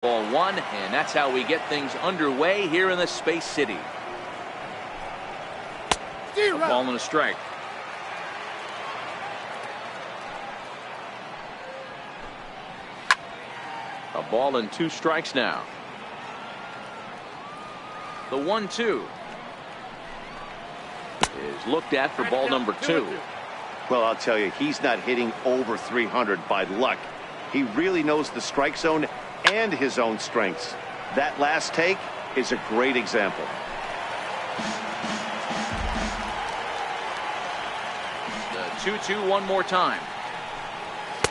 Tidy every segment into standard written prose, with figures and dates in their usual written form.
Ball one, and that's how we get things underway here in the Space City. A ball and a strike. A ball and 2 strikes now. The 1-2 is looked at for ball number 2. Well, I'll tell you, he's not hitting over 300 by luck. He really knows the strike zone and his own strengths. That last take is a great example. The 2-2 one more time.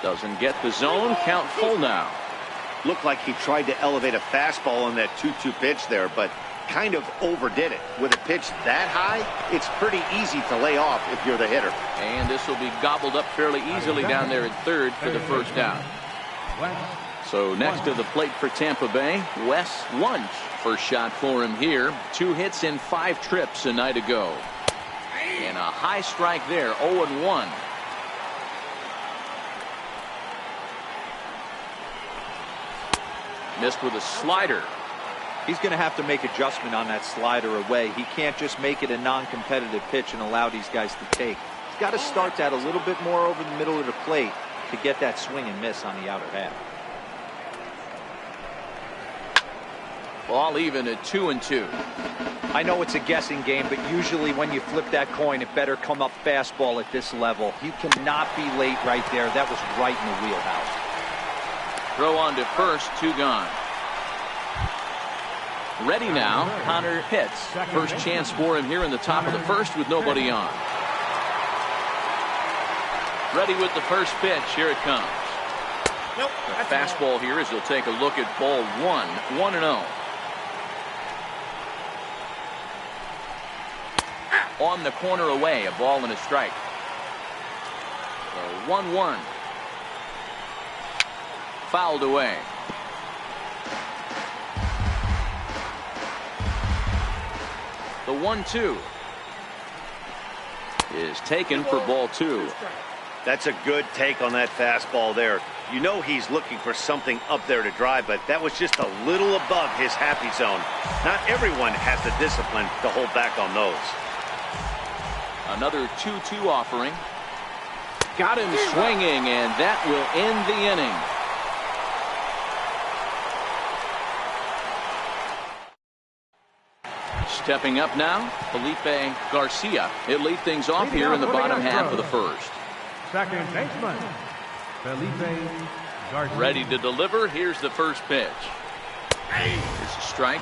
Doesn't get the zone. Count full now. Looked like he tried to elevate a fastball on that 2-2 pitch there, but kind of overdid it. With a pitch that high, it's pretty easy to lay off if you're the hitter. And this will be gobbled up fairly easily down there at third for the first out. So next to the plate for Tampa Bay, Wes Wunsch. First shot for him here. 2 hits in 5 trips a night ago. And a high strike there, 0-1. Missed with a slider. He's going to have to make adjustment on that slider away. He can't just make it a non-competitive pitch and allow these guys to take. He's got to start that a little bit more over the middle of the plate to get that swing and miss on the outer half. Ball even at 2-2. I know it's a guessing game, but usually when you flip that coin, it better come up fastball at this level. You cannot be late right there. That was right in the wheelhouse. Throw on to first, 2 gone. Ready now, Connor Pitts. First chance for him here in the top of the first with nobody on. Ready with the first pitch. Here it comes. Nope. The fastball here as he'll take a look at ball 1, 1-0. On the corner away, a ball and a strike. The 1-1. Fouled away. The 1-2 is taken for ball 2. That's a good take on that fastball there. You know he's looking for something up there to drive, but that was just a little above his happy zone. Not everyone has the discipline to hold back on those. Another 2-2 offering. Got him swinging, and that will end the inning. Stepping up now, Felipe Garcia. He'll lead things off here in the bottom half of the first. Second baseman, Felipe Garcia. Ready to deliver. Here's the first pitch. Here's a strike.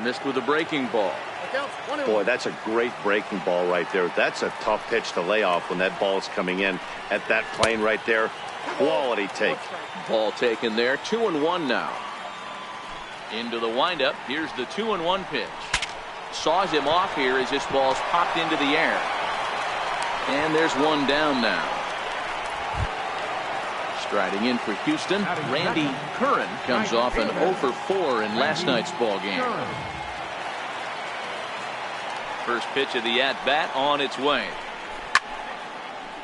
Missed with a breaking ball. Boy, that's a great breaking ball right there. That's a tough pitch to lay off when that ball is coming in at that plane right there. Quality take. Ball taken there. 2-1 now. Into the windup. Here's the 2-1 pitch. Saws him off here as this ball's popped into the air. And there's one down now. Striding in for Houston, Randy Curran comes off an 0 for 4 in last night's ball game. First pitch of the at-bat on its way.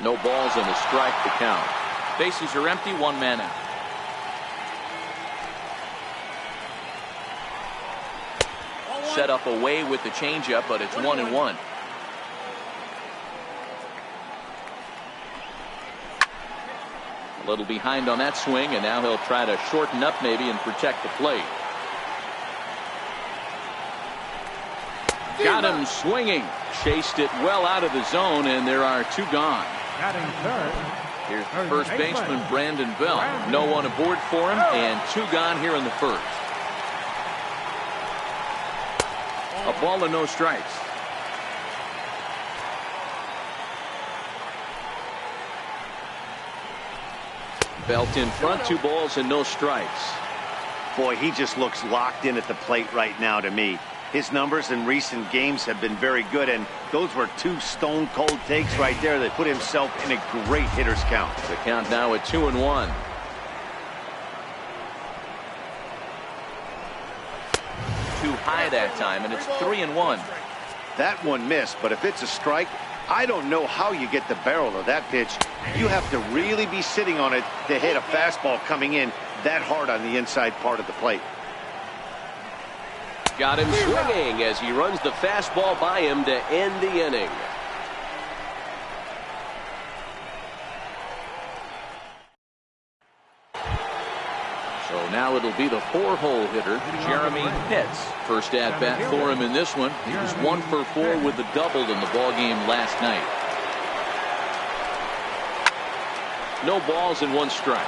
No balls and a strike to count. Bases are empty, 1 man out. Set up away with the changeup, but it's 1-1. A little behind on that swing, and now he'll try to shorten up maybe and protect the plate. Got him swinging. Chased it well out of the zone, and there are 2 gone. Here's the first baseman, Brandon Bell. No one aboard for him, and 2 gone here in the first. A ball and no strikes. Belt in front, 2 balls and no strikes. Boy, he just looks locked in at the plate right now to me. His numbers in recent games have been very good, and those were 2 stone-cold takes right there that put himself in a great hitter's count. The count now at 2-1. Too high that time, and it's 3-1. That one missed, but if it's a strike, I don't know how you get the barrel of that pitch. You have to really be sitting on it to hit a fastball coming in that hard on the inside part of the plate. Got him swinging as he runs the fastball by him to end the inning. So now it'll be the 4-hole hitter, Jeremy Pitts. First at bat for him in this one. He was 1 for 4 with the double in the ball game last night. No balls and 1 strike.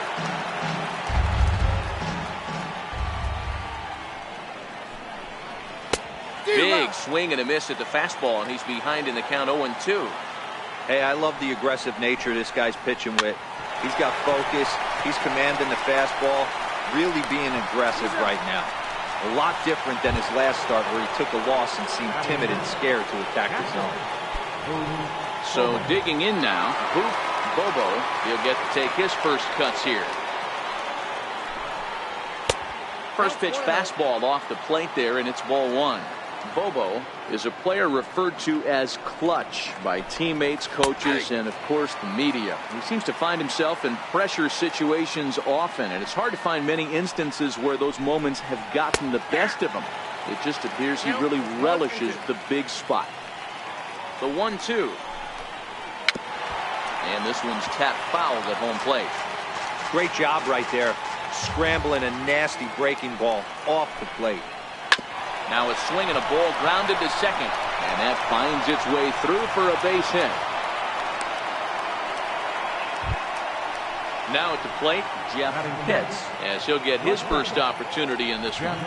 Big swing and a miss at the fastball, and he's behind in the count 0-2. Hey, I love the aggressive nature this guy's pitching with. He's got focus. He's commanding the fastball. Really being aggressive right now. A lot different than his last start where he took a loss and seemed timid and scared to attack the zone. So digging in now, Bobo. He'll get to take his first cuts here. First pitch fastball off the plate there, and it's ball 1. Bobo is a player referred to as clutch by teammates, coaches, and of course the media. He seems to find himself in pressure situations often, and it's hard to find many instances where those moments have gotten the best of him. It just appears he really relishes the big spot. The 1-2. And this one's tapped foul at home plate. Great job right there, scrambling a nasty breaking ball off the plate. Now a swing and a ball grounded to second, and that finds its way through for a base hit. Now at the plate, Jeff Pitts, as he'll get his first opportunity in this one.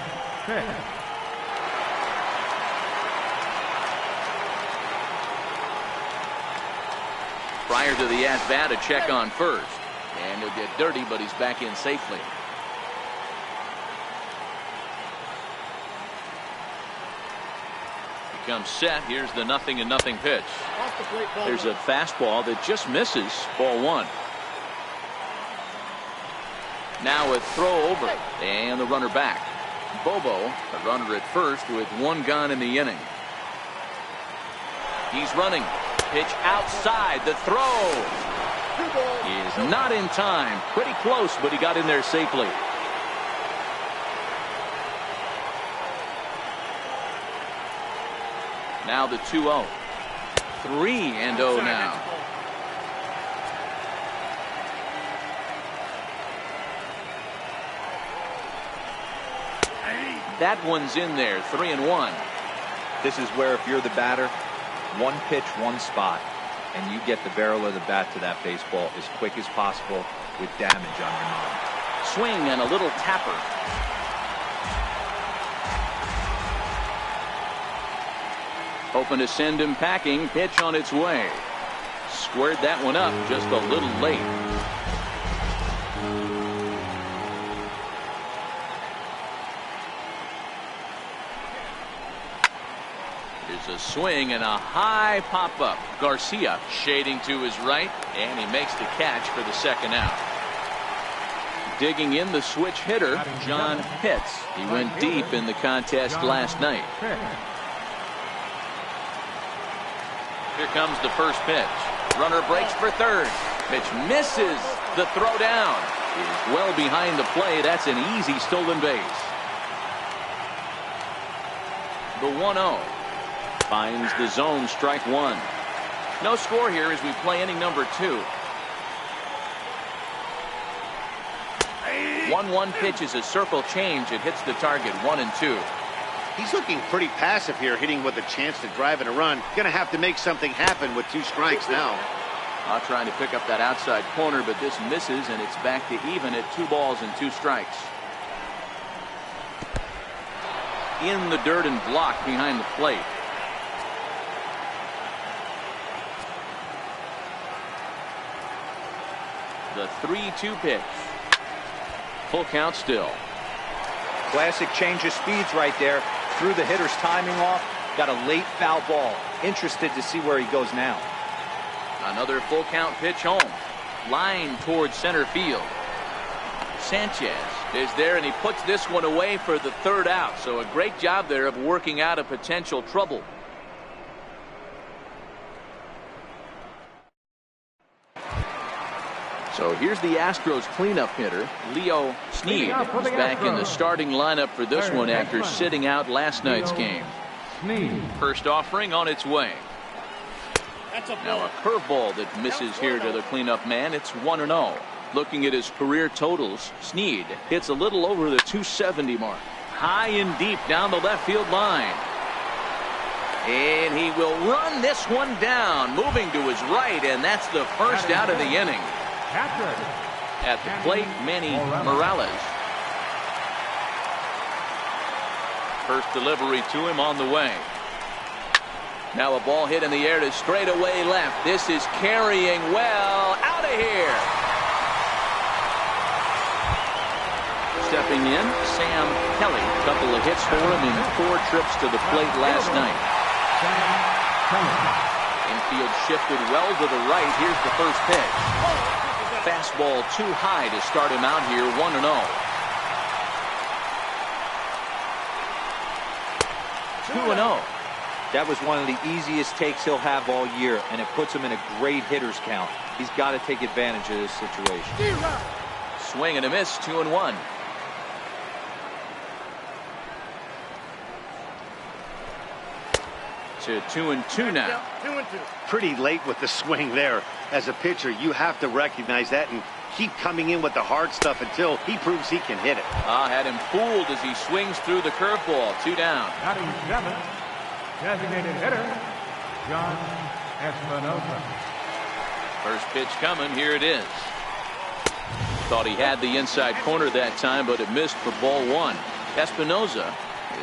Prior to the at-bat, a check on first, and he'll get dirty, but he's back in safely. Comes set. Here's the 0-0 pitch. There's a fastball that just misses. Ball 1. Now a throw over and the runner back. Bobo, a runner at first with 1 gone in the inning. He's running. Pitch outside. The throw is not in time. Pretty close, but he got in there safely. Now the 2-0. 3-0 now. That one's in there. 3-1. This is where if you're the batter, 1 pitch, 1 spot, and you get the barrel of the bat to that baseball as quick as possible with damage on your mind. Swing and a little tapper. Hoping to send him packing. Pitch on its way. Squared that one up just a little late. Here's a swing and a high pop-up. Garcia shading to his right, and he makes the catch for the second out. Digging in, the switch hitter, John Pitts. He went deep in the contest last night. Here comes the first pitch. Runner breaks for third. Pitch misses. The throw down is well behind the play. That's an easy stolen base. The 1-0 finds the zone. Strike 1. No score here as we play inning number 2. 1-1 pitch is a circle change. It hits the target. 1-2. He's looking pretty passive here, hitting with a chance to drive in a run. Gonna have to make something happen with 2 strikes now. Trying to pick up that outside corner, but this misses, and it's back to even at 2 balls and 2 strikes. In the dirt and blocked behind the plate. The 3-2 pitch. Full count still. Classic change of speeds right there. Threw the hitter's timing off. Got a late foul ball. Interested to see where he goes now. Another full count pitch home. Line towards center field. Sanchez is there, and he puts this one away for the 3rd out. So a great job there of working out a potential trouble. So here's the Astros cleanup hitter, Leo Snead. He's back in the starting lineup for this one after sitting out last night's game. First offering on its way. Now a curveball that misses here to the cleanup man. It's 1-0. Looking at his career totals, Snead hits a little over the 270 mark. High and deep down the left field line. And he will run this one down, moving to his right, and that's the first out of the inning. At the plate, Manny Morales. First delivery to him on the way. Now a ball hit in the air to straightaway left. This is carrying well. Out of here. Stepping in, Sam Kelly. Couple of hits for him in 4 trips to the plate last night. Infield shifted well to the right. Here's the first pitch. Fastball too high to start him out here. 1-0. 2-0. That was one of the easiest takes he'll have all year, and it puts him in a great hitter's count. He's got to take advantage of this situation. Swing and a miss. 2-1. To 2-2 now. 2-2. Pretty late with the swing there. As a pitcher, you have to recognize that and keep coming in with the hard stuff until he proves he can hit it. Had him fooled as he swings through the curveball. 2 down. Batting 7, designated hitter, John Espinosa. First pitch coming. Here it is. Thought he had the inside corner that time, but it missed for ball 1. Espinosa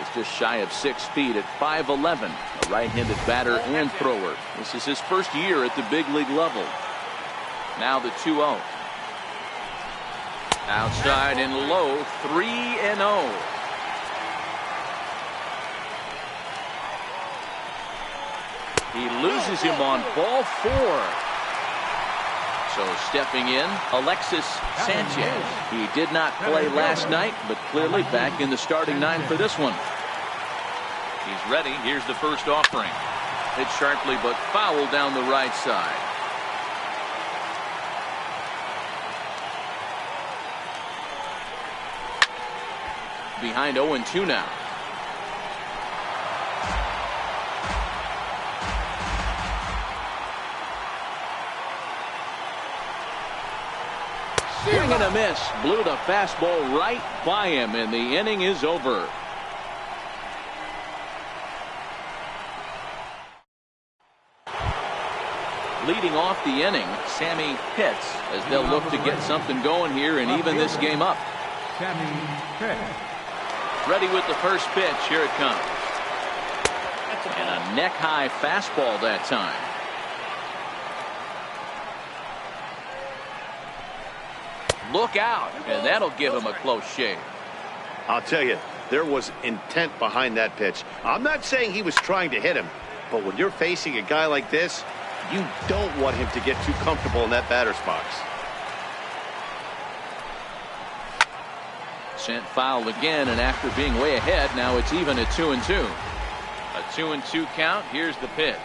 is just shy of 6 feet at 5'11", a right-handed batter and thrower. This is his first year at the big league level. Now the 2-0. Outside and low. 3-0. He loses him on ball 4. So stepping in, Alexis Sanchez. He did not play last night, but clearly back in the starting 9 for this one. He's ready. Here's the first offering. Hit sharply but foul down the right side. Behind 0-2 now. Swing and a miss. Blew the fastball right by him, and the inning is over. Leading off the inning, Sammy Pitts, as they'll look to get something going here and even this game up. Sammy Pitts. Ready with the first pitch. Here it comes. And a neck-high fastball that time. Look out, and that'll give him a close shave. I'll tell you, there was intent behind that pitch. I'm not saying he was trying to hit him, but when you're facing a guy like this, you don't want him to get too comfortable in that batter's box. Sent foul again, and after being way ahead, now it's even at 2-2. A 2-2 count. Here's the pitch.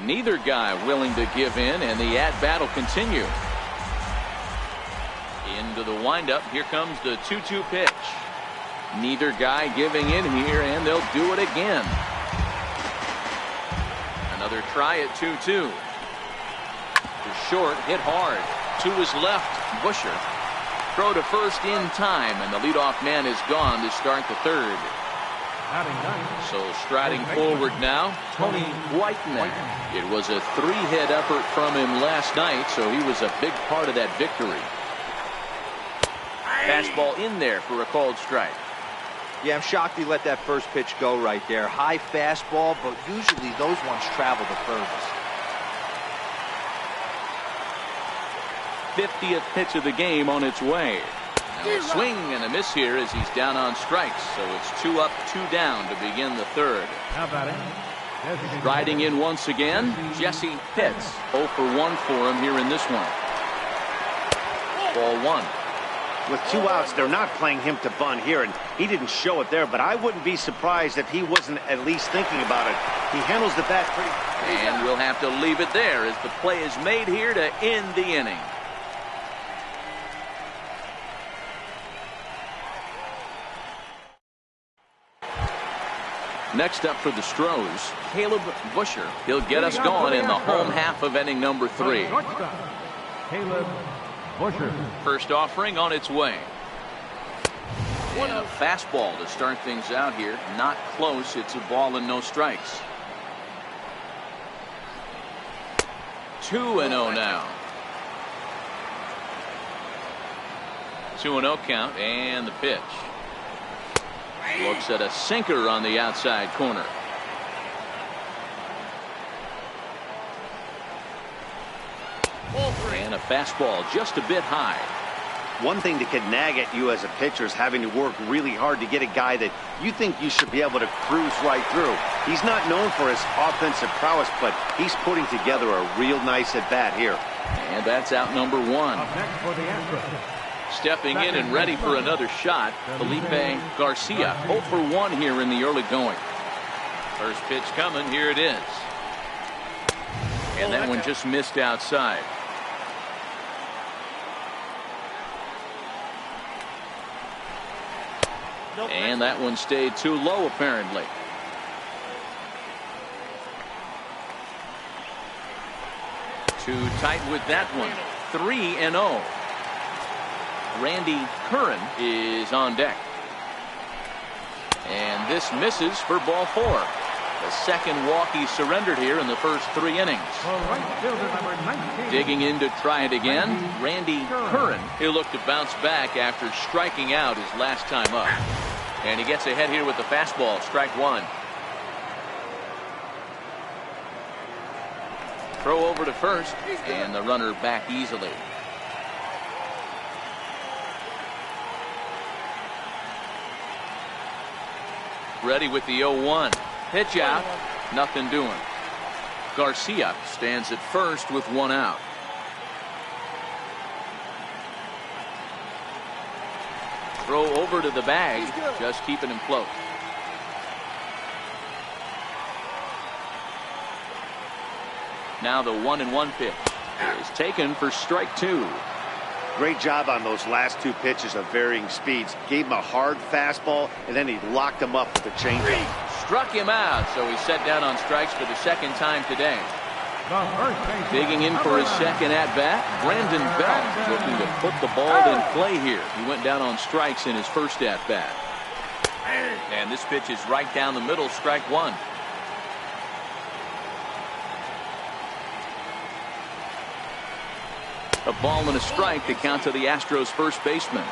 Neither guy willing to give in, and the at-bat will continue. Into the windup. Here comes the 2-2 pitch. Neither guy giving in here, and they'll do it again. Another try at 2-2. To short, hit hard. To his left, Busher. Throw to first in time, and the leadoff man is gone to start the third. So striding forward now, Tony Whiteman. It was a 3-hit effort from him last night, so he was a big part of that victory. Fastball in there for a called strike. Yeah, I'm shocked he let that first pitch go right there. High fastball, but usually those ones travel the furthest. 50th pitch of the game on its way. Now a swing and a miss here as he's down on strikes. So it's 2 up, 2 down to begin the third. How about it? Riding in once again, Jesse Pitts. 0 for 1 for him here in this one. Ball 1. With 2 outs, they're not playing him to bunt here, and he didn't show it there, but I wouldn't be surprised if he wasn't at least thinking about it. He handles the bat pretty. And we'll have to leave it there as the play is made here to end the inning. Next up for the Astros, Caleb Busher. He'll get us going in the home half of inning number 3. Caleb Busher. First offering on its way. And a fastball to start things out here. Not close. It's a ball and no strikes. 2-0 now. 2-0 count, and the pitch. Looks at a sinker on the outside corner. And a fastball just a bit high. One thing that could nag at you as a pitcher is having to work really hard to get a guy that you think you should be able to cruise right through. He's not known for his offensive prowess, but he's putting together a real nice at-bat here. And that's out number 1. Up next for the Astros. Stepping in and ready for another shot, Felipe Garcia. 0 for 1 here in the early going. First pitch coming. Here it is. And that one just missed outside. And that one stayed too low, apparently. Too tight with that one. 3-0. Randy Curran is on deck. And this misses for ball 4. The second walk he surrendered here in the first 3 innings. Right fielder number 19. Digging in to try it again. Randy Curran. He'll look to bounce back after striking out his last time up. And he gets ahead here with the fastball. Strike 1. Throw over to first, and the runner back easily. Ready with the 0-1. Pitch out. Nothing doing. Garcia stands at first with 1 out. Throw over to the bag. Just keeping him close. Now the 1-1 pitch is taken for strike 2. Great job on those last 2 pitches of varying speeds. Gave him a hard fastball, and then he locked him up with a changeup. Struck him out, so he's set down on strikes for the second time today. Digging in for his second at-bat, Brandon Belt looking to put the ball in play here. He went down on strikes in his first at-bat. And this pitch is right down the middle, strike 1. A ball and a strike to count to the Astros first baseman.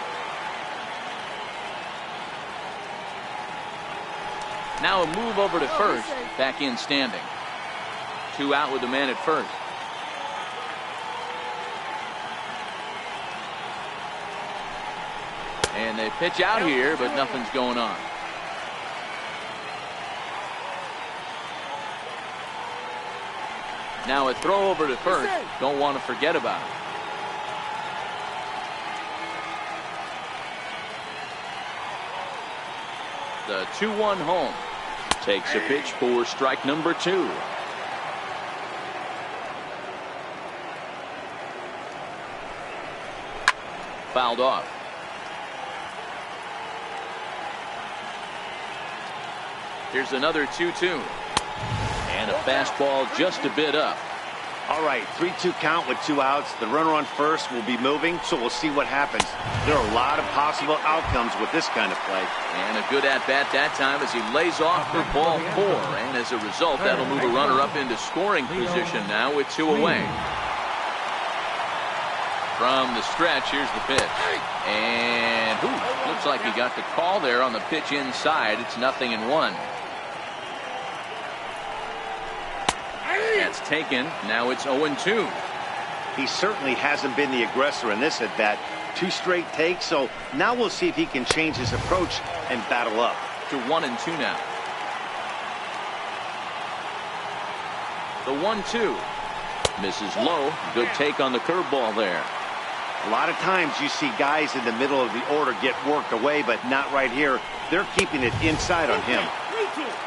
Now a move over to first, back in standing. 2 out with the man at first. And they pitch out here, but nothing's going on. Now a throw over to first. Don't want to forget about it. The 2-1 home. Takes a pitch for strike number 2. Fouled off. Here's another 2-2. And a fastball just a bit up. All right, 3-2 count with 2 outs. The runner on first will be moving, so we'll see what happens. There are a lot of possible outcomes with this kind of play. And a good at-bat that time as he lays off for ball 4. And as a result, that'll move a runner up into scoring position now with 2 away. From the stretch, here's the pitch. And looks like he got the call there on the pitch inside. It's 0-1. That's taken. Now it's 0-2. He certainly hasn't been the aggressor in this at bat. 2 straight takes, so now we'll see if he can change his approach and battle up. To 1-2 now. The 1-2. Misses low. Good take on the curveball there. A lot of times you see guys in the middle of the order get worked away, but not right here. They're keeping it inside on him.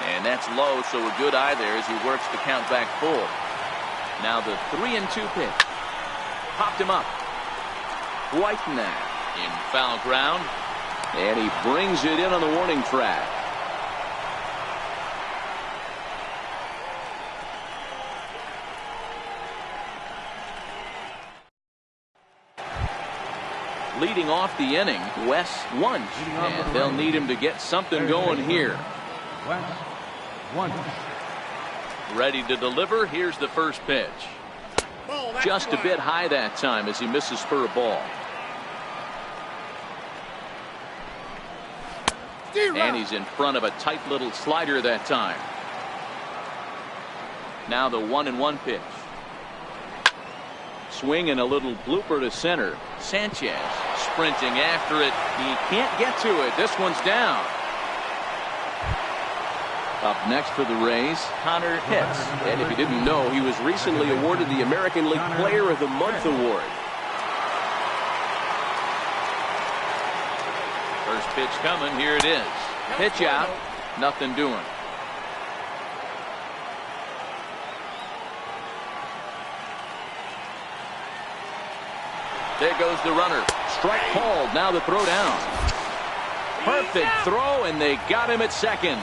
And that's low, so a good eye there as he works the count back full. Now the 3-2 pitch. Popped him up. Whitener in foul ground. And he brings it in on the warning track. Leading off the inning, Wes Wunsch, and they'll need him to get something going here. Wes Wunsch. Ready to deliver. Here's the first pitch. Just a bit high that time as he misses for a ball. And he's in front of a tight little slider that time. Now the 1-1 pitch. Swing and a little blooper to center. Sanchez sprinting after it. He can't get to it. This one's down. Up next for the Rays, Connor Hitz. And if you didn't know, he was recently awarded the American League Player of the Month award. First pitch coming. Here it is. Pitch out. Nothing doing. There goes the runner. Strike called. Now the throw down. Perfect throw, and they got him at second.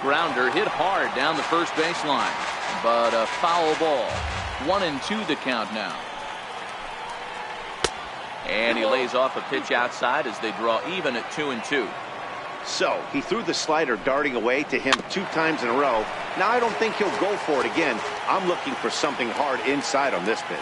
Grounder hit hard down the first baseline, but a foul ball. 1-2 the count now. And he lays off a pitch outside as they draw even at 2-2. So he threw the slider darting away to him 2 times in a row. Now I don't think he'll go for it again. I'm looking for something hard inside on this pitch.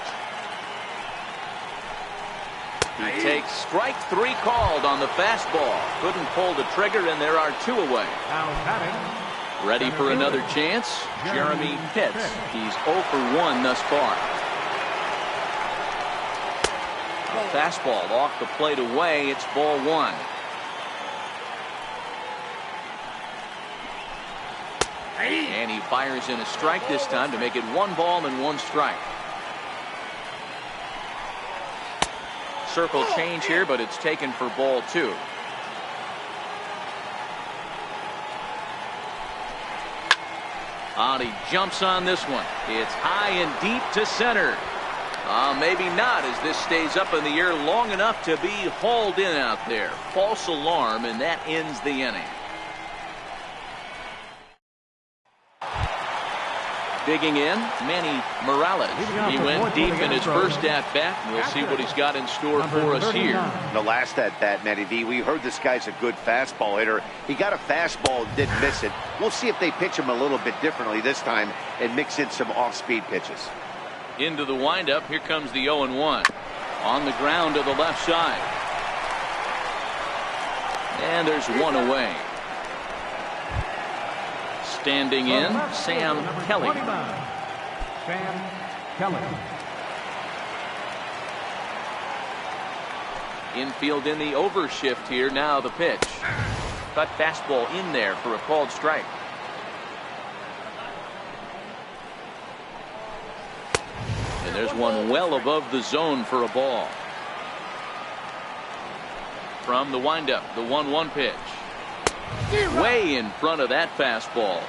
He takes strike 3 called on the fastball. Couldn't pull the trigger, and there are 2 away. Now batting. Ready for another chance? Jeremy Pitts. He's 0 for 1 thus far. A fastball off the plate away. It's ball 1. And he fires in a strike this time to make it 1 ball and 1 strike. Circle change here, but it's taken for ball 2. He jumps on this one. It's high and deep to center. Maybe not, as this stays up in the air long enough to be hauled in out there. False alarm, and that ends the inning. Digging in, Manny Morales. He went deep in his first at-bat. We'll see what he's got in store for us here. The last at-bat, Matty D, we heard this guy's a good fastball hitter. He got a fastball and didn't miss it. We'll see if they pitch him a little bit differently this time and mix in some off-speed pitches. Into the windup. Here comes the 0-1. On the ground to the left side. And there's 1 away. Standing in, Sam Kelly. Sam Kelly. Infield in the overshift here. Now the pitch. Cut fastball in there for a called strike. And there's one well above the zone for a ball. From the windup, the 1-1 pitch. Way in front of that fastball.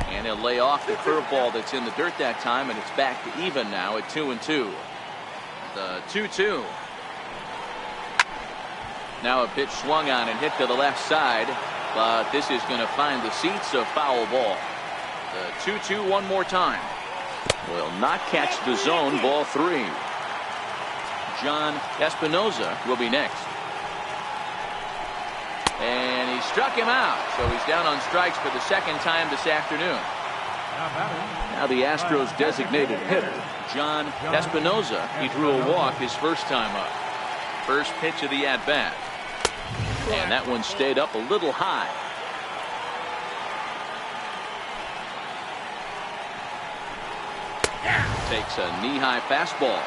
And he'll lay off the curveball that's in the dirt that time, and it's back to even now at 2-2. The 2-2. Now a pitch swung on and hit to the left side, but this is going to find the seats. A foul ball. The 2-2 one more time. Will not catch the zone. Ball 3. John Espinoza will be next. And he struck him out, so he's down on strikes for the second time this afternoon. Now the Astros designated hitter, John Espinoza. He drew a walk his first time up. First pitch of the at-bat. And that one stayed up a little high. Takes a knee-high fastball.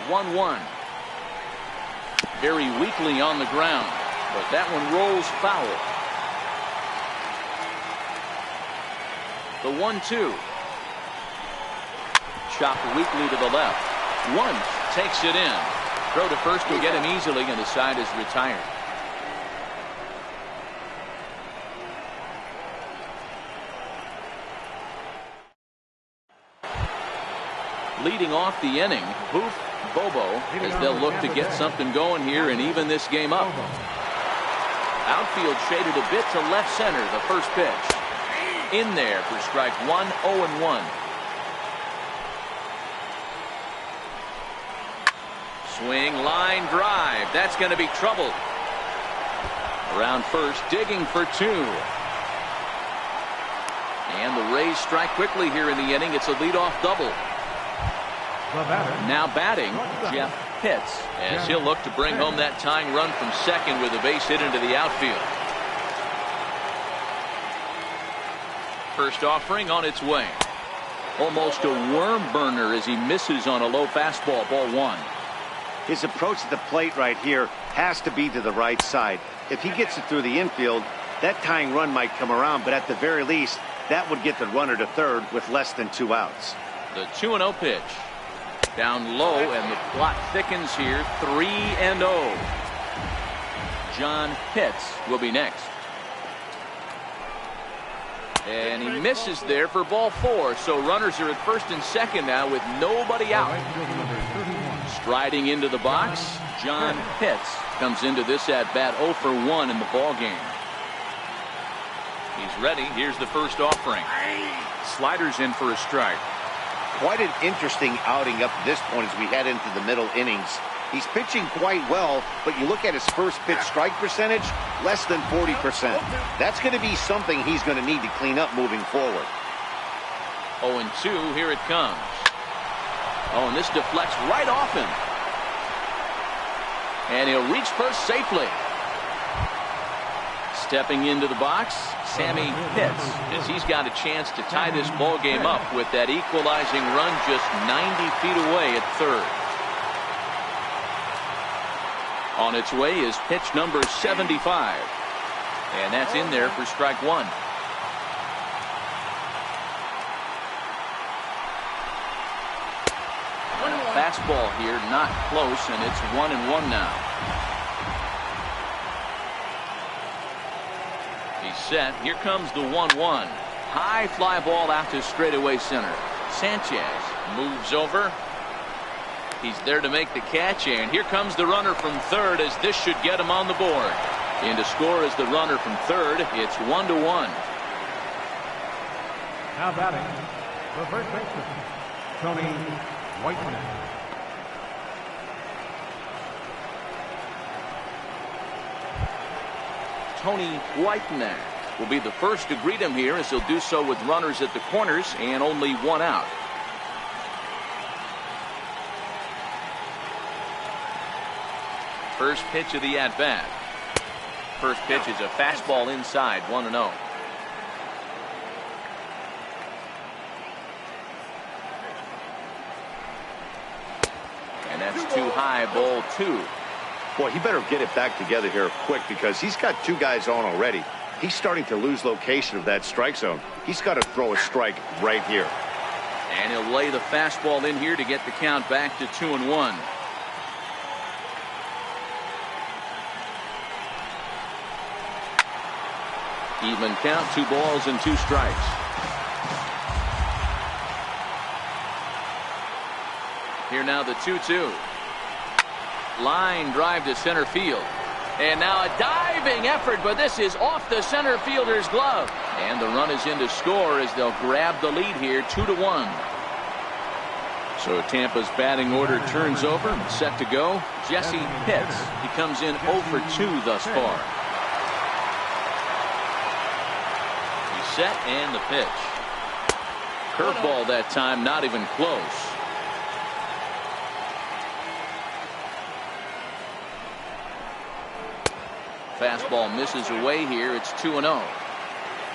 1-1. Very weakly on the ground, but that one rolls foul. The 1-2. Chopped weakly to the left. Wunsch takes it in. Throw to first will get him easily, and the side is retired. Leading off the inning, Booth Bobo, as they'll look to get something going here and even this game up. Outfield shaded a bit to left center. The first pitch. In there for strike one, 0-1. Swing, line drive. That's going to be trouble. Around first, digging for two. And the Rays strike quickly here in the inning. It's a leadoff double. Now batting, Jeff Pitts, as he'll look to bring home that tying run from second with a base hit into the outfield. First offering on its way. Almost a worm burner as he misses on a low fastball, ball one. His approach to the plate right here has to be to the right side. If he gets it through the infield, that tying run might come around, but at the very least, that would get the runner to third with less than 2 outs. The 2-0 pitch. Down low, and the plot thickens here. 3-0. John Pitts will be next. And he misses there for ball 4. So runners are at first and second now with nobody out. Striding into the box, John Pitts comes into this at bat 0 for 1 in the ball game. He's ready. Here's the first offering. Sliders in for a strike. Quite an interesting outing up to this point as we head into the middle innings. He's pitching quite well, but you look at his first pitch strike percentage, less than 40%. That's going to be something he's going to need to clean up moving forward. 0-2, here it comes. Oh, and this deflects right off him. And he'll reach first safely. Stepping into the box, Sammy Pitts, as he's got a chance to tie this ball game up with that equalizing run just 90 feet away at third. On its way is pitch number 75. And that's in there for strike one. Fastball here, not close, and it's 1-1 now. He's set. Here comes the 1-1. High fly ball out to straightaway center. Sanchez moves over. He's there to make the catch, and here comes the runner from third as this should get him on the board. In to score is the runner from third. It's 1-1. Now batting, the first baseman, Tony Whiteman. Tony Whiteman will be the first to greet him here as he'll do so with runners at the corners and only 1 out. First pitch of the at-bat. First pitch is a fastball inside, 1-0. And that's too high, ball 2. Boy, he better get it back together here quick because he's got 2 guys on already. He's starting to lose location of that strike zone. He's got to throw a strike right here. And he'll lay the fastball in here to get the count back to 2-1. Even count, 2 balls and 2 strikes. Here now the 2-2. Line drive to center field. And now a diving effort, but this is off the center fielder's glove. And the run is in to score as they'll grab the lead here, 2-1. So Tampa's batting order turns over and set to go. Jesse Pitts. He comes in 0 for 2 thus far. He's set and the pitch. Curveball that time, not even close. Fastball misses away here. It's 2-0.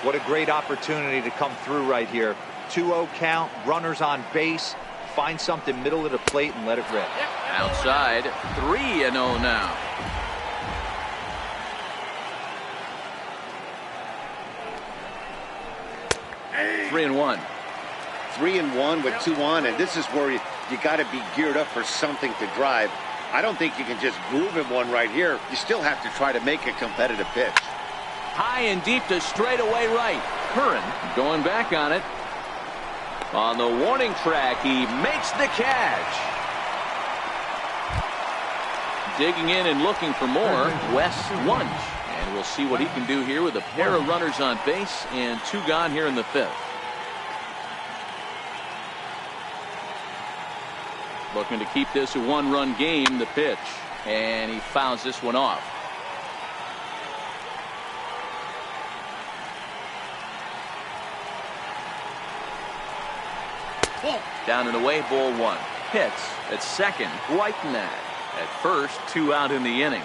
What a great opportunity to come through right here. 2-0 count, runners on base. Find something middle of the plate and let it rip. Outside, 3-0 now. Three and one. 3-1 with 2 on, and this is where you got to be geared up for something to drive. I don't think you can just groove him one right here. You still have to try to make a competitive pitch. High and deep to straightaway right. Curran going back on it. On the warning track, he makes the catch. Digging in and looking for more, Wes Wunsch. And we'll see what he can do here with a pair of runners on base and 2 gone here in the 5th. Looking to keep this a 1-run game. The pitch, and he fouls this one off. Down and away, ball 1. Hits at second, right in that. At first, 2 out in the inning.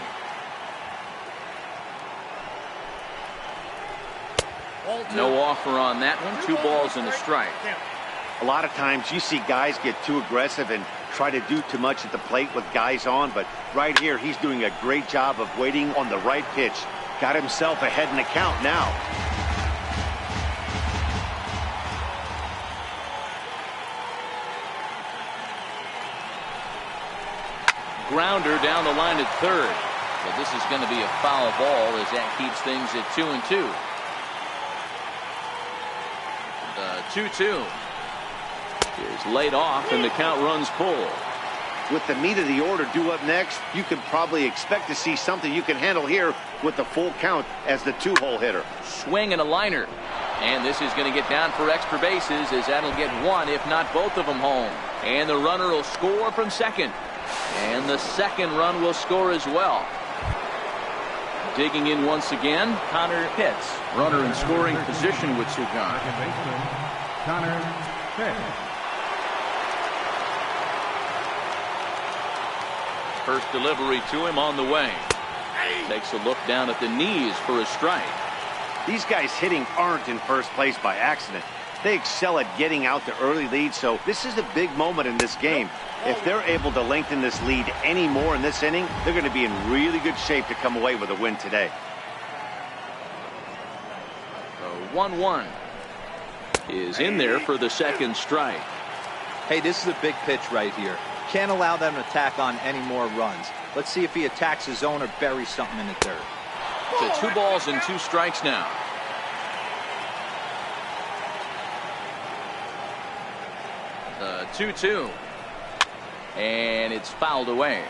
No offer on that one. 2 balls and a strike. A lot of times you see guys get too aggressive and try to do too much at the plate with guys on, but right here he's doing a great job of waiting on the right pitch. Got himself ahead in the count now. Grounder down the line at third. But this is going to be a foul ball as that keeps things at 2-2. The 2-2 is laid off and the count runs full. With the meat of the order due up next, you can probably expect to see something you can handle here with the full count as the 2-hole hitter. Swing and a liner. And this is going to get down for extra bases as that'll get 1 if not both of them home. And the runner will score from second. And the second run will score as well. Digging in once again, Connor Pitts. Runner in scoring position with 2 gone. Connor Pitts. First delivery to him on the way. Takes a look down at the knees for a strike. These guys hitting aren't in first place by accident. They excel at getting out to early leads, so this is a big moment in this game. If they're able to lengthen this lead any more in this inning, they're going to be in really good shape to come away with a win today. The 1-1 is in there for the second strike. Hey, this is a big pitch right here. Can't allow them to tack on any more runs. Let's see if he attacks his zone or buries something in the dirt. So 2 balls and 2 strikes now. The 2-2. And it's fouled away.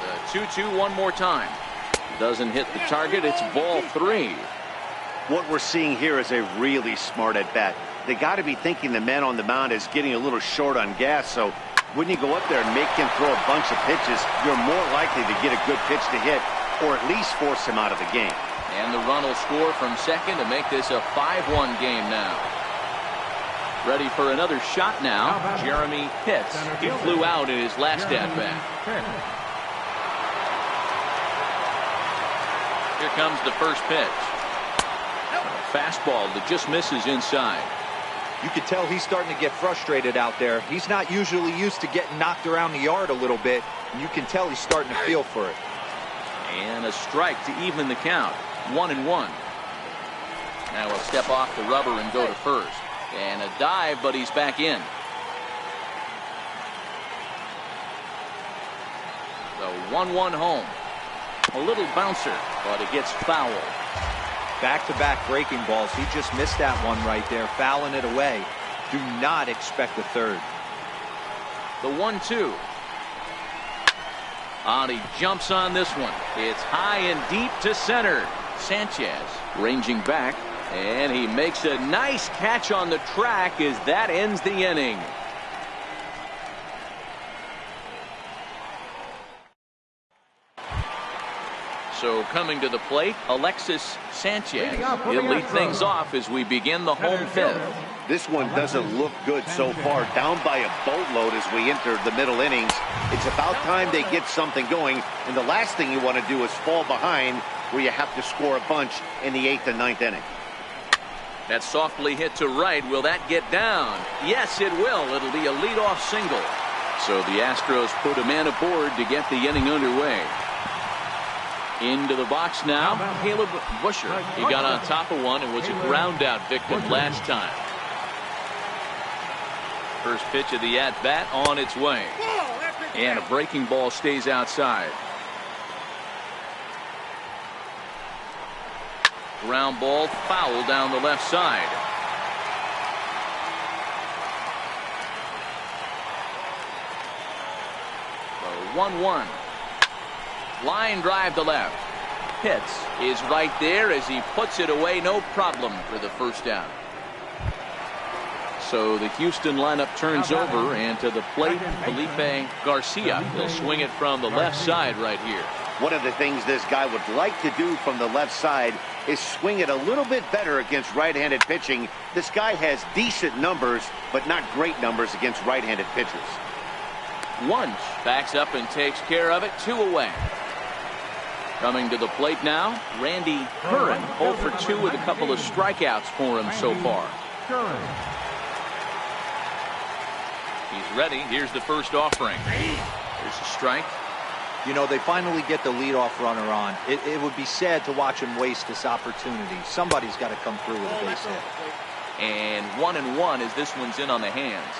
The 2-2 one more time. Doesn't hit the target. It's ball 3. What we're seeing here is a really smart at bat. They got to be thinking the man on the mound is getting a little short on gas, so when you go up there and make him throw a bunch of pitches, you're more likely to get a good pitch to hit or at least force him out of the game. And the run will score from second to make this a 5-1 game now. Ready for another shot now. Jeremy Pitts. He flew out in his last at-bat. Here comes the first pitch. A fastball that just misses inside. You can tell he's starting to get frustrated out there. He's not usually used to getting knocked around the yard a little bit, and you can tell he's starting to feel for it. And a strike to even the count. 1-1. Now he'll step off the rubber and go to first. And a dive, but he's back in. The 1-1 home. A little bouncer, but it gets foul. Back-to-back breaking balls. He just missed that one right there, fouling it away. Do not expect a third. The 1-2. He jumps on this one. It's high and deep to center. Sanchez ranging back, and he makes a nice catch on the track as that ends the inning. So coming to the plate, Alexis Sanchez. He'll lead things off as we begin the home 5th. This one doesn't look good so far. Down by a boatload as we enter the middle innings. It's about time they get something going, and the last thing you want to do is fall behind where you have to score a bunch in the 8th and 9th inning. That's softly hit to right. Will that get down? Yes, it will. It'll be a leadoff single. So the Astros put a man aboard to get the inning underway. Into the box now, Caleb Busher. He got on top of one and was a ground out victim last time. First pitch of the at-bat on its way. And a breaking ball stays outside. Ground ball foul down the left side. 1-1. Line drive to left. Pitts is right there as he puts it away. No problem for the first down. So the Houston lineup turns over, and to the plate, Felipe Garcia. He'll swing it from the left side right here. One of the things this guy would like to do from the left side is swing it a little bit better against right-handed pitching. This guy has decent numbers, but not great numbers against right-handed pitchers. Wunsch backs up and takes care of it. 2 away. Coming to the plate now, Randy Curran. 0 for 2 with a couple of strikeouts for him so far. He's ready. Here's the first offering. Here's a strike. You know, they finally get the leadoff runner on. It would be sad to watch him waste this opportunity. Somebody's got to come through with a base hit. And 1-1 as this one's in on the hands.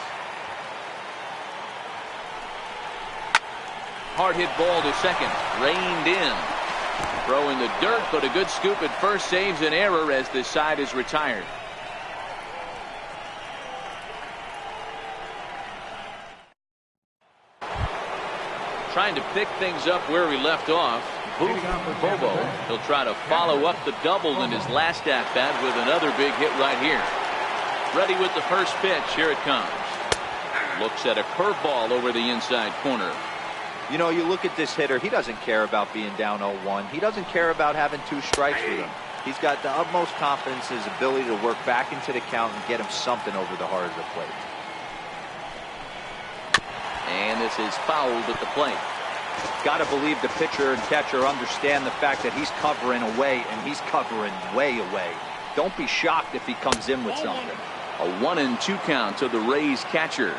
Hard hit ball to second. Reined in. Throw in the dirt, but a good scoop at first saves an error as this side is retired. Trying to pick things up where we left off. Bobo. He'll try to follow up the double in his last at-bat with another big hit right here. Ready with the first pitch. Here it comes. Looks at a curveball over the inside corner. You know, you look at this hitter. He doesn't care about being down 0-1. He doesn't care about having 2 strikes with him. He's got the utmost confidence in his ability to work back into the count and get him something over the heart of the plate. And this is fouled at the plate. Got to believe the pitcher and catcher understand the fact that he's covering away, and he's covering way away. Don't be shocked if he comes in with something. A 1-2 count to the Rays catcher.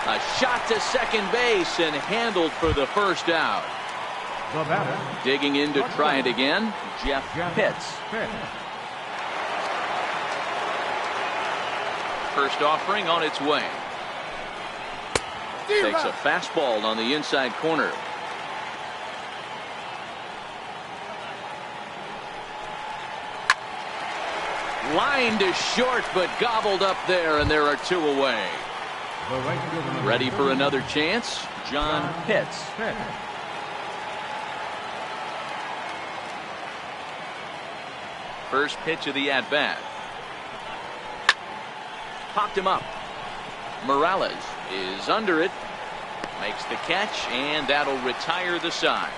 A shot to second base and handled for the first out. Digging in to try it again, Jeff Pitts. First offering on its way. Takes a fastball on the inside corner. Line to short, but gobbled up there, and there are 2 away. Ready for another chance, John Pitts. First pitch of the at-bat. Popped him up. Morales is under it. Makes the catch, and that'll retire the side.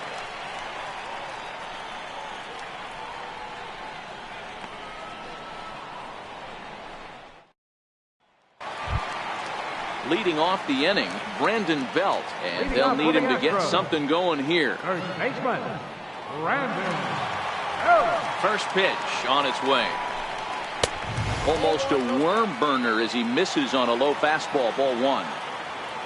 Leading off the inning, Brandon Belt, and they'll need him to get something going here. First pitch on its way. Almost a worm burner as he misses on a low fastball, ball 1.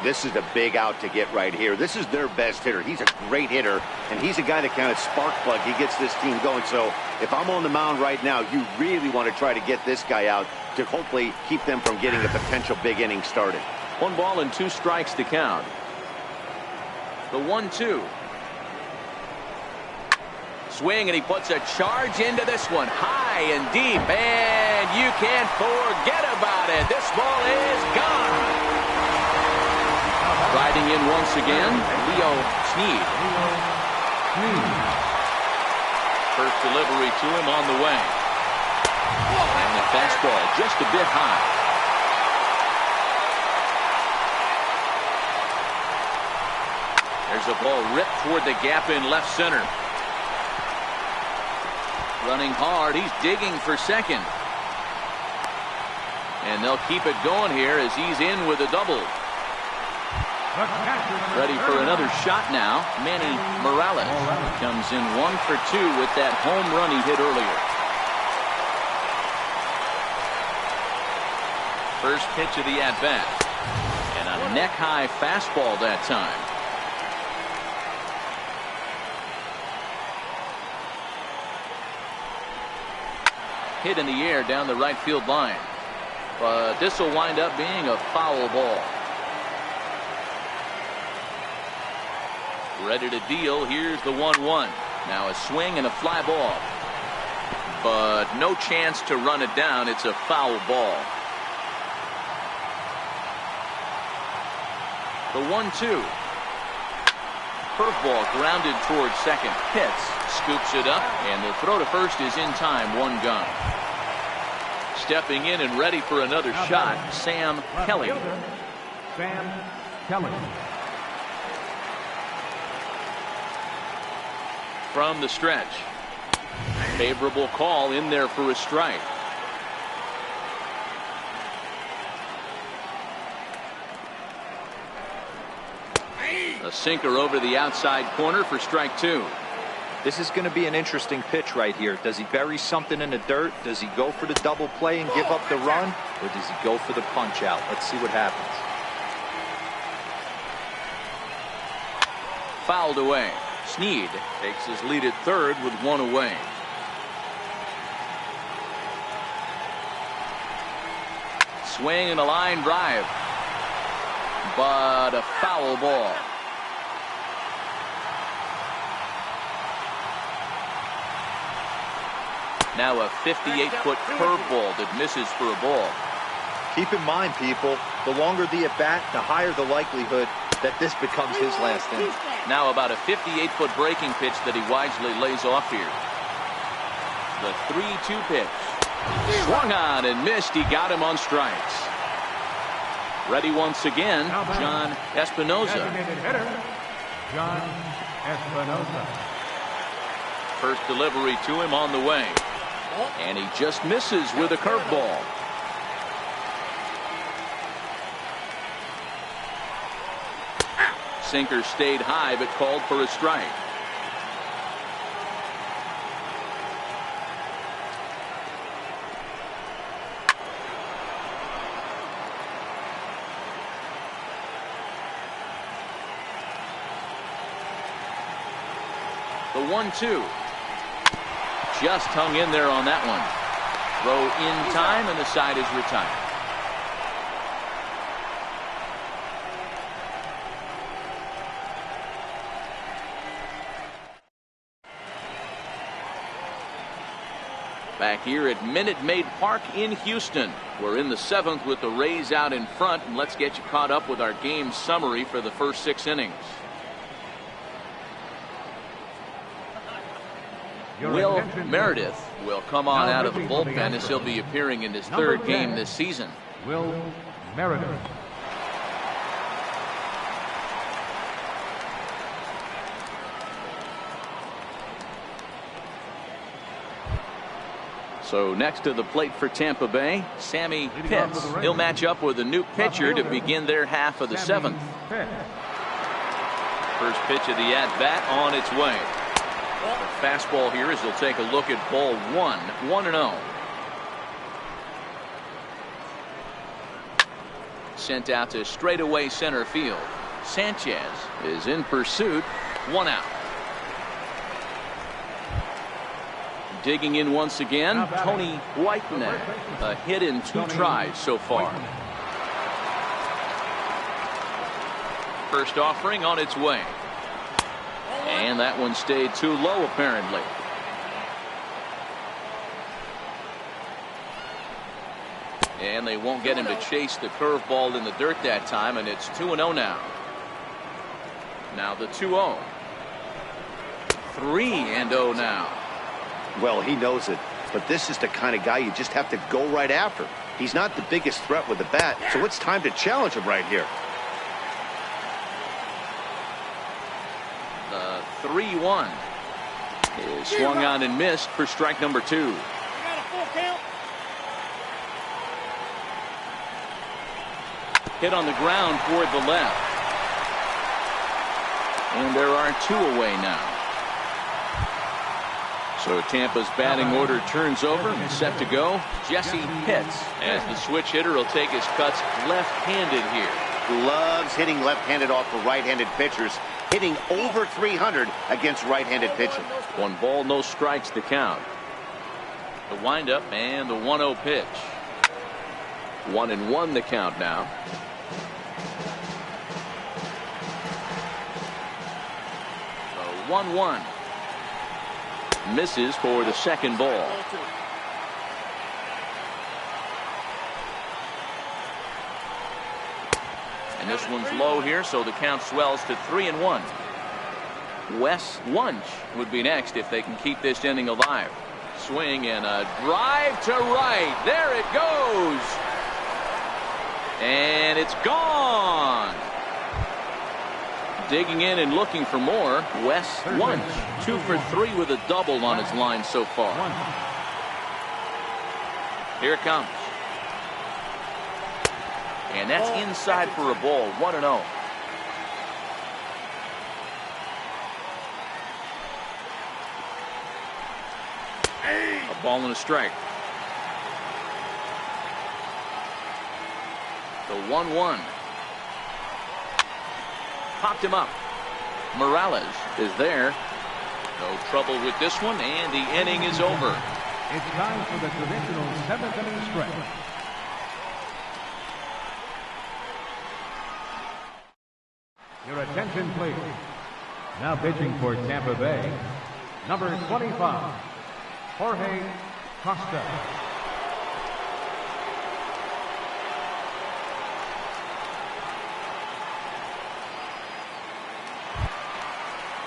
This is a big out to get right here. This is their best hitter. He's a great hitter, and he's a guy that kind of spark plug. He gets this team going. So if I'm on the mound right now, you really want to try to get this guy out to hopefully keep them from getting a potential big inning started. 1 ball and 2 strikes to count. The 1-2. Swing, and he puts a charge into this one. High and deep, and you can't forget about it. This ball is gone. Riding in once again, Leo Snead. First delivery to him on the way. And the fastball just a bit high. There's a ball ripped toward the gap in left center. Running hard, he's digging for second. And they'll keep it going here as he's in with a double. Ready for another shot now. Manny Morales comes in 1 for 2 with that home run he hit earlier. First pitch of the at-bat. And a neck-high fastball that time. Hit in the air down the right field line. But this will wind up being a foul ball. Ready to deal. Here's the 1-1. Now a swing and a fly ball. But no chance to run it down. It's a foul ball. The 1-2. Curveball grounded towards second. Pitts scoops it up, and the throw to first is in time. One gone. Stepping in and ready for another shot, Sam Kelly. Sam Kelly. From the stretch. Favorable call in there for a strike. A sinker over the outside corner for strike two. This is going to be an interesting pitch right here. Does he bury something in the dirt? Does he go for the double play and give up the run? Or does he go for the punch out? Let's see what happens. Fouled away. Snead takes his lead at third with one away. Swing and a line drive. But a foul ball. Now a 58-foot curveball that misses for a ball. Keep in mind, people, the longer the at-bat, the higher the likelihood that this becomes his last inning. Now about a 58-foot breaking pitch that he wisely lays off here. The 3-2 pitch. Swung on and missed. He got him on strikes. Ready once again, John Espinoza. Designated hitter, John Espinoza. First delivery to him on the way. And he just misses with a curveball. Sinker stayed high but called for a strike. The 1-2. Just hung in there on that one. Throw in time and the side is retired. Back here at Minute Maid Park in Houston. We're in the seventh with the Rays out in front, and let's get you caught up with our game summary for the first 6 innings. Will Meredith will come on out of the bullpen as he'll be appearing in his third game this season. Will Meredith. So next to the plate for Tampa Bay, Sammy Pitts. He'll match up with a new pitcher to begin their half of the seventh. First pitch of the at-bat on its way. The fastball here as he'll take a look at ball one. 1-0. Sent out to straightaway center field. Sanchez is in pursuit. 1 out. Digging in once again, Tony Whitener. A hit in 2 tries so far. First offering on its way. And that one stayed too low apparently. And they won't get him to chase the curveball in the dirt that time, and it's 2-0 now. Now the 2-0. 3-0 now. Well, he knows it, but this is the kind of guy you just have to go right after. He's not the biggest threat with the bat, so it's time to challenge him right here. The 3-1 is swung on and missed for strike number 2. Hit on the ground toward the left. And there are 2 away now. So Tampa's batting order turns over and set to go. Jesse Pitts, as the switch hitter, will take his cuts left-handed here. Loves hitting left-handed off for right-handed pitchers, hitting over 300 against right-handed pitching. 1 ball, no strikes to count. The windup and the 1-0 pitch. 1-1 the count now. The 1-1. Misses for the second ball. And this one's low here, so the count swells to 3-1. Wes Wunsch would be next if they can keep this inning alive. Swing and a drive to right. There it goes. And it's gone. Digging in and looking for more, Wes Wunsch, 2 for 3 with a double on his line so far. Here it comes. And that's inside for a ball, 1-0. A ball and a strike. The 1-1. Popped him up. Morales is there. No trouble with this one, and the inning is over. It's time for the traditional 7th inning stretch. Your attention, please. Now pitching for Tampa Bay, number 25, Jorge Costa.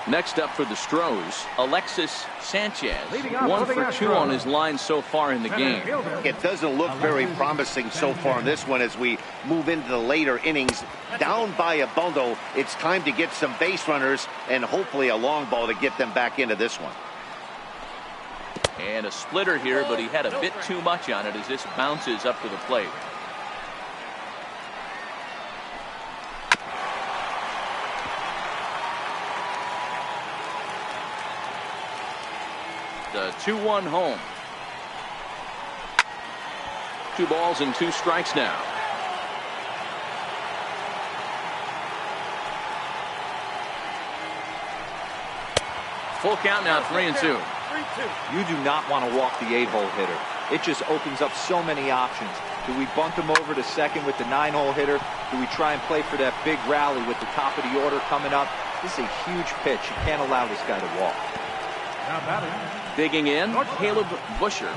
Next up for the Astros, Alexis Sanchez. 1 for 2 on his line so far in the game. It doesn't look very promising so far in this one as we move into the later innings. Down by a bundle, it's time to get some base runners and hopefully a long ball to get them back into this one. And a splitter here, but he had a bit too much on it as this bounces up to the plate. The 2-1 home. 2 balls and 2 strikes now. Full count now, 3-2. You do not want to walk the 8-hole hitter. It just opens up so many options. Do we bunt him over to second with the 9-hole hitter? Do we try and play for that big rally with the top of the order coming up? This is a huge pitch. You can't allow this guy to walk. Now batting. Digging in, Caleb Busher.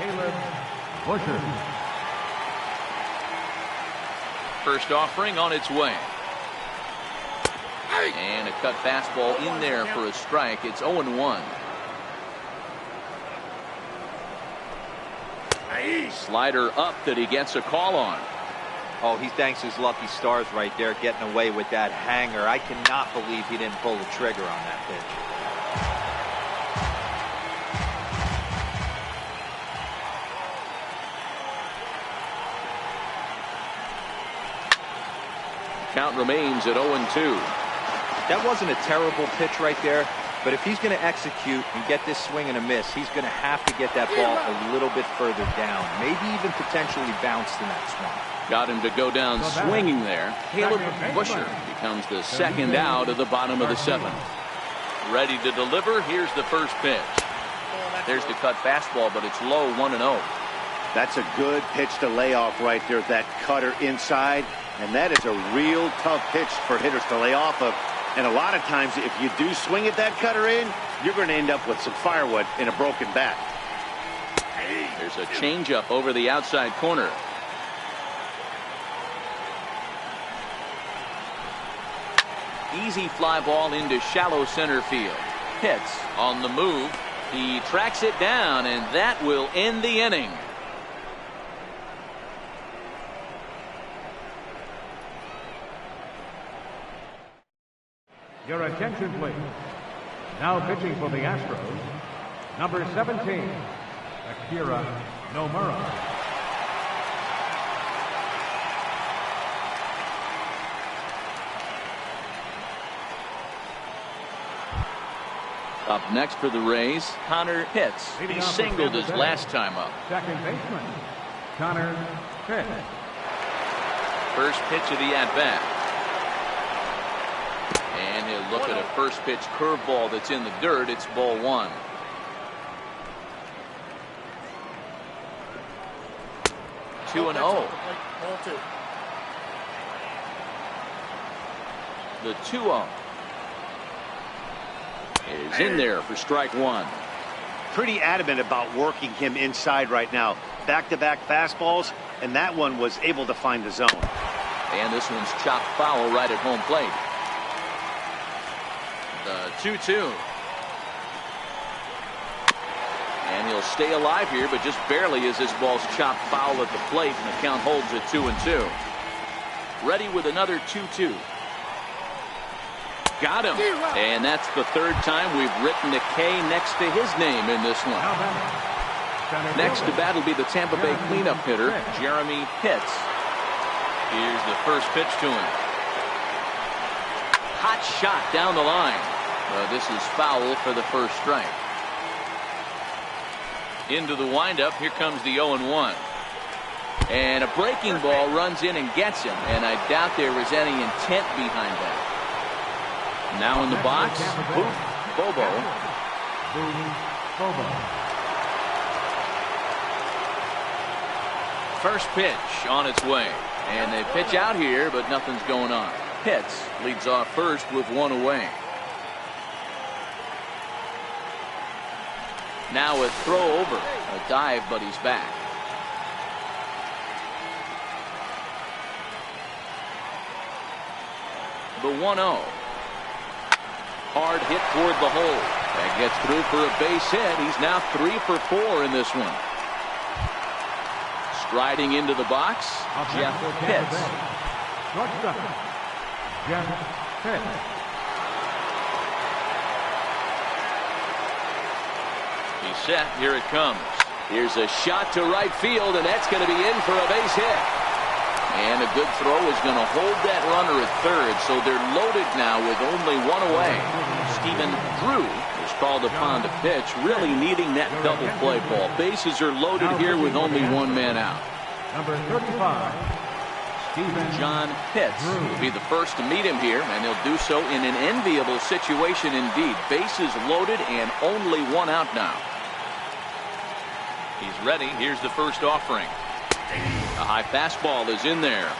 First offering on its way. And a cut fastball in there for a strike. It's 0-1. Slider up that he gets a call on. Oh, he thanks his lucky stars right there getting away with that hanger. I cannot believe he didn't pull the trigger on that pitch. Count remains at 0-2. That wasn't a terrible pitch right there, but if he's going to execute and get this swing and a miss, he's going to have to get that ball a little bit further down, maybe even potentially bounce the next one. Got him to go down swinging there. Caleb Busher becomes the second out of the bottom of the 7th. Ready to deliver. Here's the first pitch. There's the cut fastball, but it's low, 1-0. That's a good pitch to lay off right there, that cutter inside. And that is a real tough pitch for hitters to lay off of. And a lot of times, if you do swing at that cutter in, you're going to end up with some firewood in a broken bat. There's a changeup over the outside corner. Easy fly ball into shallow center field. Pitts on the move. He tracks it down, and that will end the inning. Your attention, please. Now pitching for the Astros, number 17, Akira Nomura. Up next for the Rays, Connor Pitts. He singled his last time up. Second baseman, Connor Pitts. First pitch of the at-bat. And he'll look at a first pitch curveball that's in the dirt. It's ball 1. Two and 0. The 2-0 is in there for strike 1. Pretty adamant about working him inside right now. Back-to-back fastballs, and that one was able to find the zone. And this one's chopped foul right at home plate. The 2-2. And he'll stay alive here, but just barely as this ball's chopped foul at the plate, and the count holds at 2-2. Ready with another 2-2. Got him. And that's the third time we've written a K next to his name in this one. Next to bat will be the Tampa Bay cleanup hitter, Jeremy Pitts. Here's the first pitch to him. Hot shot down the line. This is foul for the first strike. Into the windup. Here comes the 0-1. And a breaking ball runs in and gets him. And I doubt there was any intent behind that. Now in the box, Bobo. First pitch on its way. And they pitch out here, but nothing's going on. Pitts leads off first with one away. Now a throw over. A dive, but he's back. The 1-0. Hard hit toward the hole. That gets through for a base hit. He's now 3 for 4 in this one. Striding into the box, Jeff Pitts. Jeff Pitts. He's set. Here it comes. Here's a shot to right field, and that's going to be in for a base hit. And a good throw is going to hold that runner at third, so they're loaded now with only one away. Stephen Drew is called upon to pitch, really needing that double play ball. Bases are loaded here with only one man out. Number 35, Stephen John Pitts will be the first to meet him here, and he'll do so in an enviable situation indeed. Bases loaded and only one out now. He's ready. Here's the first offering. A high fastball is in there.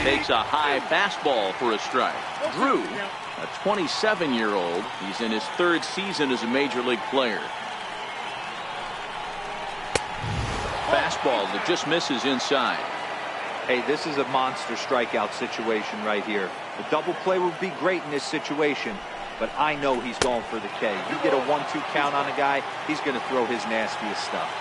Takes a high fastball for a strike. Drew, a 27-year-old. He's in his third season as a major league player. Fastball that just misses inside. Hey, this is a monster strikeout situation right here. The double play would be great in this situation, but I know he's going for the K. You get a 1-2 count on a guy, he's going to throw his nastiest stuff.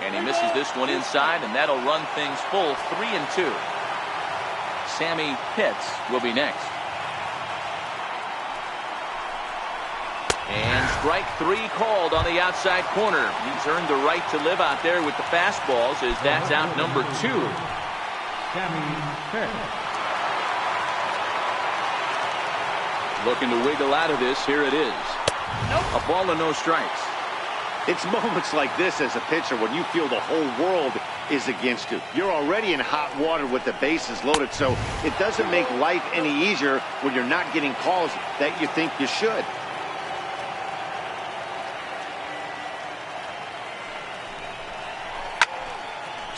And he misses this one inside, and that'll run things full 3-2. Sammy Pitts will be next. And strike 3 called on the outside corner. He's earned the right to live out there with the fastballs, as that's out number 2. Sammy Pitts. Looking to wiggle out of this. Here it is. A ball and no strikes. It's moments like this as a pitcher when you feel the whole world is against you. You're already in hot water with the bases loaded, so it doesn't make life any easier when you're not getting calls that you think you should.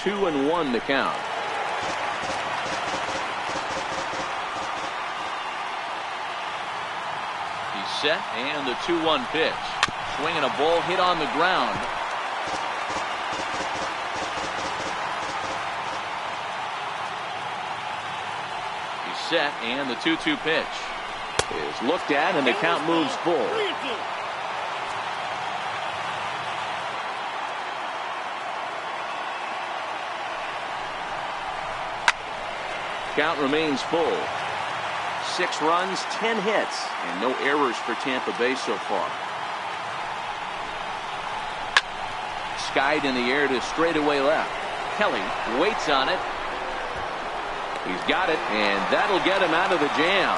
Two and 1 to count. He's set, and the 2-1 pitch. Swinging a ball hit on the ground. He's set, and the 2-2 pitch is looked at, and the count moves full. Count remains full. 6 runs, 10 hits, and no errors for Tampa Bay so far. Skied in the air to straightaway left. Kelly waits on it. He's got it, and that'll get him out of the jam.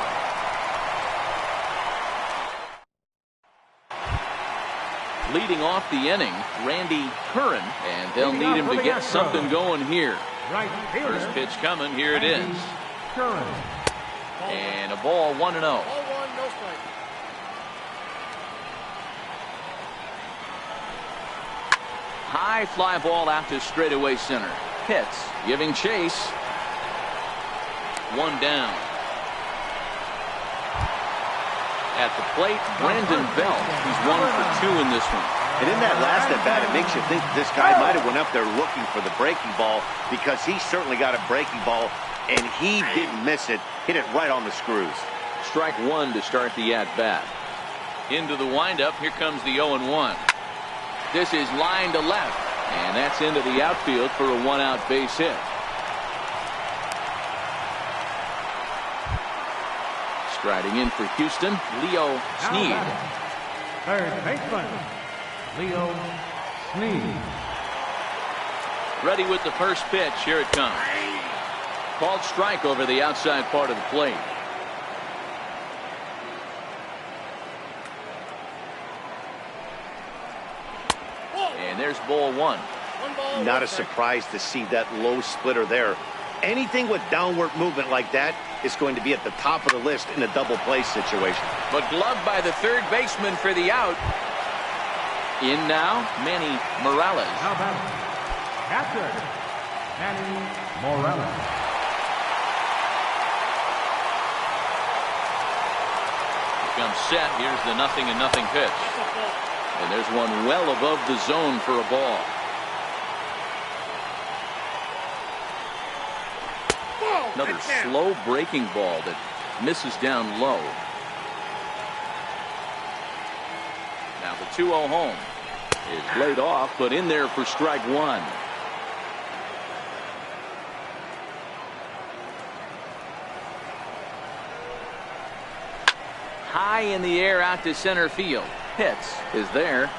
Leading off the inning, Randy Curran, and they'll need him to get something going here. First pitch coming, here it is. And a ball, 1-0. High fly ball out to straightaway center. Pitts giving chase. 1 down. At the plate, Brandon Belt. He's 1 for 2 in this one. And in that last at bat, it makes you think this guy might have went up there looking for the breaking ball, because he certainly got a breaking ball, and he didn't miss it. Hit it right on the screws. Strike 1 to start the at-bat. Into the windup. Here comes the 0-1. This is line to left, and that's into the outfield for a 1-out base hit. Striding in for Houston, Leo Snead. Third baseman, Leo Snead. Ready with the first pitch. Here it comes. Called strike over the outside part of the plate. And there's ball 1. Not a surprise to see that low splitter there. Anything with downward movement like that is going to be at the top of the list in a double play situation. But gloved by the third baseman for the out. In now, Manny Morales. Now batting, catcher, Manny Morales. Comes set. Here's the 0-0 pitch. And there's one well above the zone for a ball. Another slow breaking ball that misses down low. Now the 2-0 home is laid off, but in there for strike 1. High in the air out to center field. Pitts is there.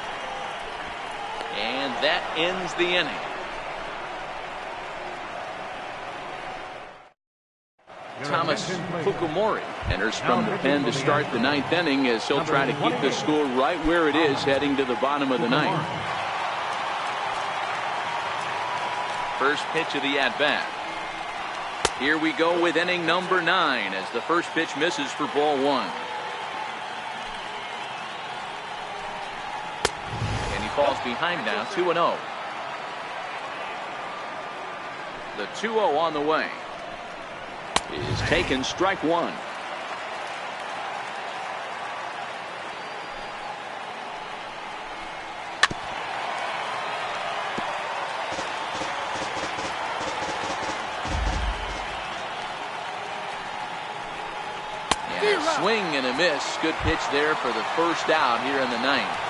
And that ends the inning. Thomas Fukumori enters from the pen to start the 9th inning, as he'll try to keep the score right where it is heading to the bottom of the 9th. First pitch of the at-bat. Here we go with inning number 9 as the first pitch misses for ball 1. And he falls behind now, 2-0. The 2-0 on the way. Is taken, strike 1. And a swing and a miss. Good pitch there for the first out here in the 9th.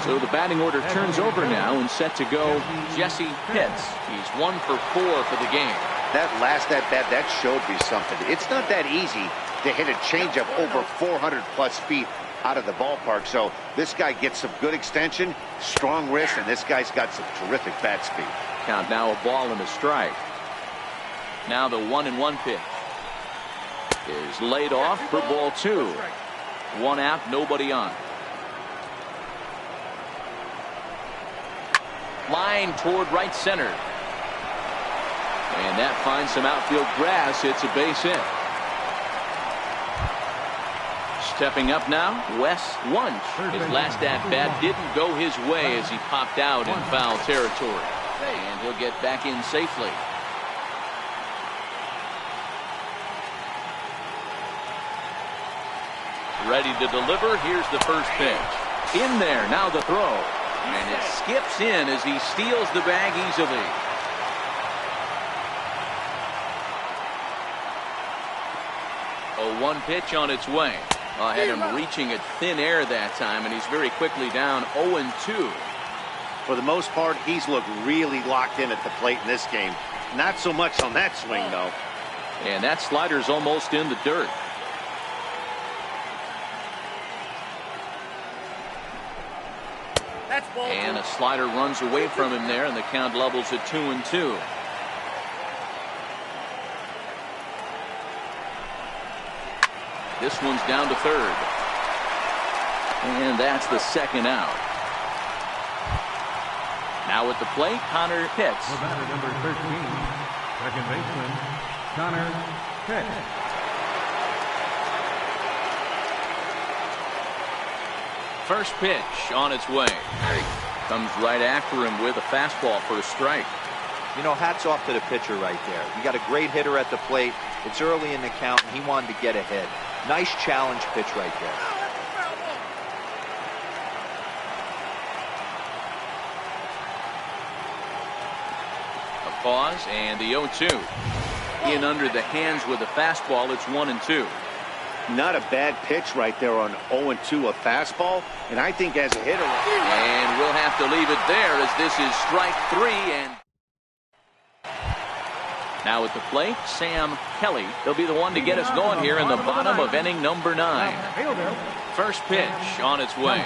So the batting order turns over now, and set to go Jesse Pitts. He's 1 for 4 for the game. That last at bat, that showed me something. It's not that easy to hit a changeup over 400+ feet out of the ballpark. So this guy gets some good extension, strong wrist, and this guy's got some terrific bat speed. Count now, a ball and a strike. Now the 1-1 pitch is laid off for ball 2. 1 out, nobody on. Line toward right center. And that finds some outfield grass. It's a base hit. Stepping up now, Wes Wunsch. His last at-bat didn't go his way as he popped out in foul territory. And he'll get back in safely. Ready to deliver. Here's the first pitch. In there, now the throw. And it skips in as he steals the bag easily. A 1 pitch on its way. Had him reaching at thin air that time, and he's very quickly down 0-2. For the most part, he's looked really locked in at the plate in this game. Not so much on that swing, though. And that slider's almost in the dirt. And a slider runs away from him there, and the count levels at 2-2. This one's down to third. And that's the second out. Now at the plate, Connor Pitts. The batter, number 13, second baseman, Connor Pitts. First pitch on its way. Comes right after him with a fastball for a strike. You know, hats off to the pitcher right there. You got a great hitter at the plate. It's early in the count, and he wanted to get ahead. Nice challenge pitch right there. A pause and the 0-2. In under the hands with a fastball. It's 1-2. Not a bad pitch right there on 0-2, a fastball. And I think as a hitter. And we'll have to leave it there as this is strike 3. And now at the plate, Sam Kelly. He'll be the one to get us going here in the bottom of inning number 9. First pitch on its way.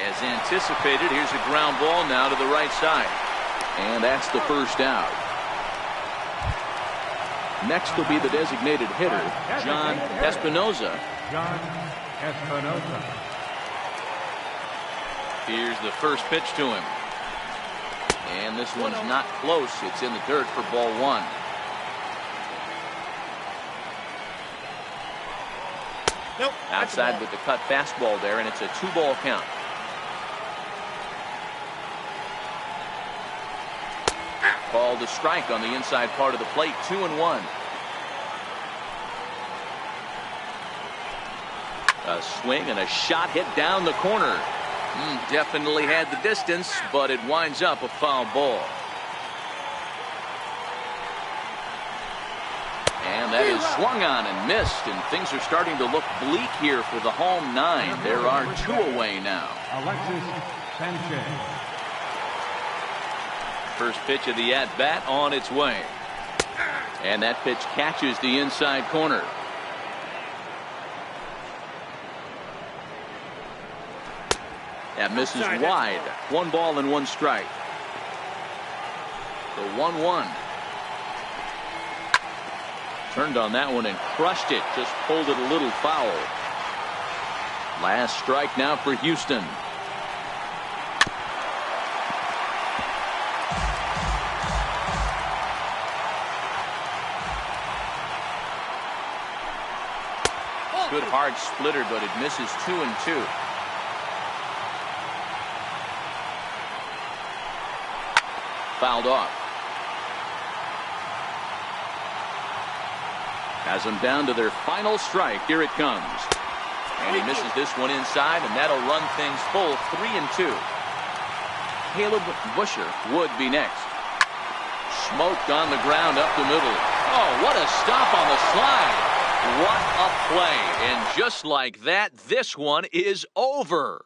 As anticipated, here's a ground ball now to the right side. And that's the first out. Next will be the designated hitter, John Espinoza. Here's the first pitch to him. And this one's not close. It's in the dirt for ball 1. Nope. Outside with the cut fastball there, and it's a 2-ball count. Called a strike on the inside part of the plate. 2-1. A swing and a shot hit down the corner. Definitely had the distance, but it winds up a foul ball. And that is swung on and missed, and things are starting to look bleak here for the home 9. There are 2 away now. Alexis Sanchez. First pitch of the at-bat on its way. And that pitch catches the inside corner. That misses wide. 1 ball and 1 strike. The 1-1. Turned on that one and crushed it. Just pulled it a little foul. Last strike now for Houston. Good hard splitter, but it misses 2-2. Fouled off. Has them down to their final strike. Here it comes. And he misses this one inside, and that'll run things full 3-2. Caleb Busher would be next. Smoked on the ground up the middle. Oh, what a stop on the slide. What a play. And just like that, this one is over.